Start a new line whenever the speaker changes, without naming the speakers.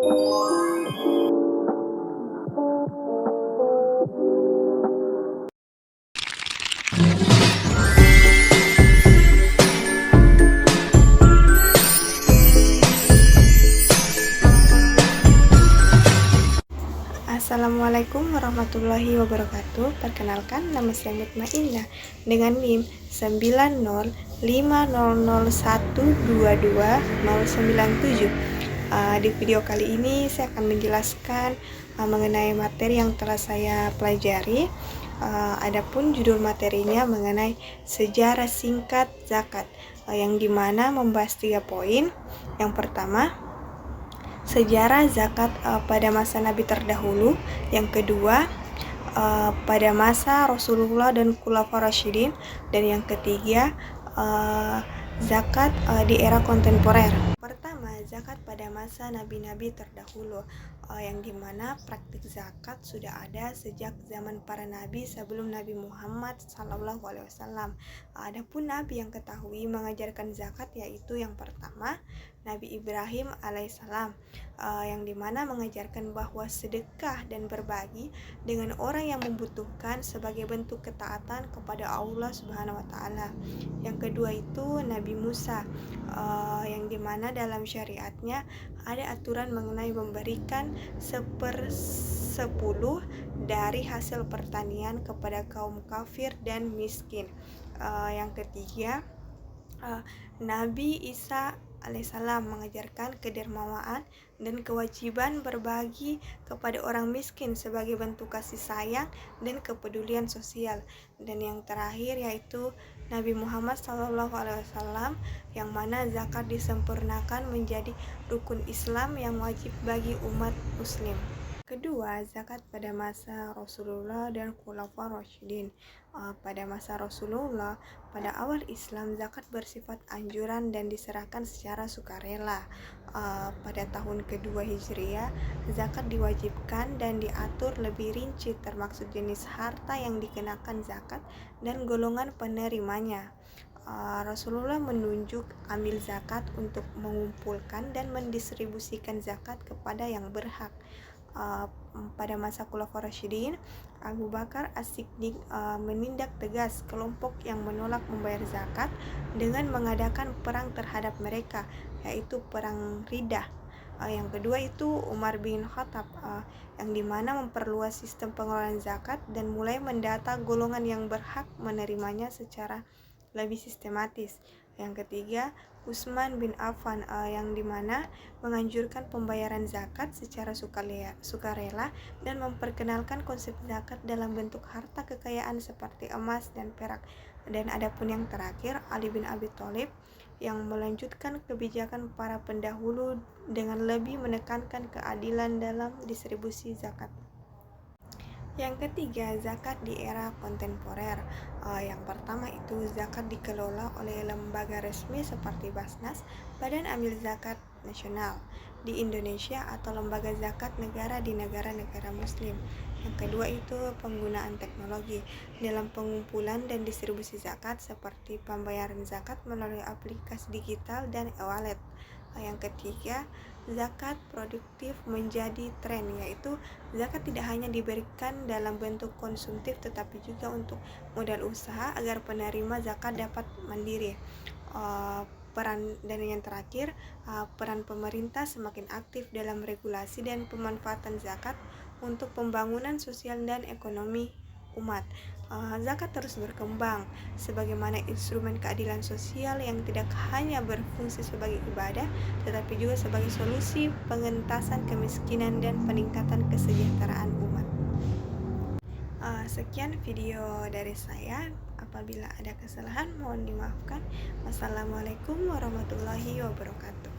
Assalamualaikum warahmatullahi wabarakatuh. Perkenalkan, nama saya Mutmainah dengan NIM 90500122097. Di video kali ini saya akan menjelaskan mengenai materi yang telah saya pelajari. Adapun judul materinya mengenai sejarah singkat zakat, yang dimana membahas 3 poin. Yang pertama, sejarah zakat pada masa Nabi terdahulu. Yang kedua, pada masa Rasulullah dan Khulafaur Rasyidin. Dan yang ketiga, zakat di era kontemporer. Pertama, zakat pada masa nabi-nabi terdahulu, yang dimana praktik zakat sudah ada sejak zaman para nabi sebelum Nabi Muhammad SAW. Adapun nabi yang ketahui mengajarkan zakat yaitu yang pertama Nabi Ibrahim alaihissalam, yang dimana mengajarkan bahwa sedekah dan berbagi dengan orang yang membutuhkan sebagai bentuk ketaatan kepada Allah Subhanahu wa Ta'ala. Yang kedua itu Nabi Musa, yang dimana dalam syariatnya ada aturan mengenai memberikan 1/10 dari hasil pertanian kepada kaum kafir dan miskin. Yang ketiga, Nabi Isa alaihissalam mengajarkan kedermawanan dan kewajiban berbagi kepada orang miskin sebagai bentuk kasih sayang dan kepedulian sosial. Dan yang terakhir yaitu Nabi Muhammad SAW, yang mana zakat disempurnakan menjadi rukun Islam yang wajib bagi umat muslim. Kedua, zakat pada masa Rasulullah dan Khulafaur Rasyidin. Pada masa Rasulullah, pada awal Islam, zakat bersifat anjuran dan diserahkan secara sukarela. Pada tahun kedua Hijriah, zakat diwajibkan dan diatur lebih rinci termaksud jenis harta yang dikenakan zakat dan golongan penerimanya. Rasulullah menunjuk amil zakat untuk mengumpulkan dan mendistribusikan zakat kepada yang berhak. Pada masa Khulafaur Rasyidin, Abu Bakar As-Siddiq menindak tegas kelompok yang menolak membayar zakat dengan mengadakan perang terhadap mereka, yaitu perang Riddah. Yang kedua itu Umar bin Khattab, yang dimana memperluas sistem pengelolaan zakat dan mulai mendata golongan yang berhak menerimanya secara lebih sistematis. Yang ketiga, Utsman bin Affan, yang dimana menganjurkan pembayaran zakat secara sukarela dan memperkenalkan konsep zakat dalam bentuk harta kekayaan seperti emas dan perak. Dan adapun yang terakhir, Ali bin Abi Thalib, yang melanjutkan kebijakan para pendahulu dengan lebih menekankan keadilan dalam distribusi zakat. Yang ketiga, zakat di era kontemporer. Yang pertama itu zakat dikelola oleh lembaga resmi seperti Basnas, Badan Amil Zakat Nasional di Indonesia, atau lembaga zakat negara di negara-negara muslim. Yang kedua itu penggunaan teknologi dalam pengumpulan dan distribusi zakat seperti pembayaran zakat melalui aplikasi digital dan e-wallet. Yang ketiga, zakat produktif menjadi tren, yaitu zakat tidak hanya diberikan dalam bentuk konsumtif tetapi juga untuk modal usaha agar penerima zakat dapat mandiri. Dan yang terakhir, peran pemerintah semakin aktif dalam regulasi dan pemanfaatan zakat untuk pembangunan sosial dan ekonomi umat. Zakat terus berkembang sebagaimana instrumen keadilan sosial yang tidak hanya berfungsi sebagai ibadah tetapi juga sebagai solusi pengentasan kemiskinan dan peningkatan kesejahteraan umat. Sekian video dari saya. Apabila ada kesalahan mohon dimaafkan. Wassalamualaikum warahmatullahi wabarakatuh.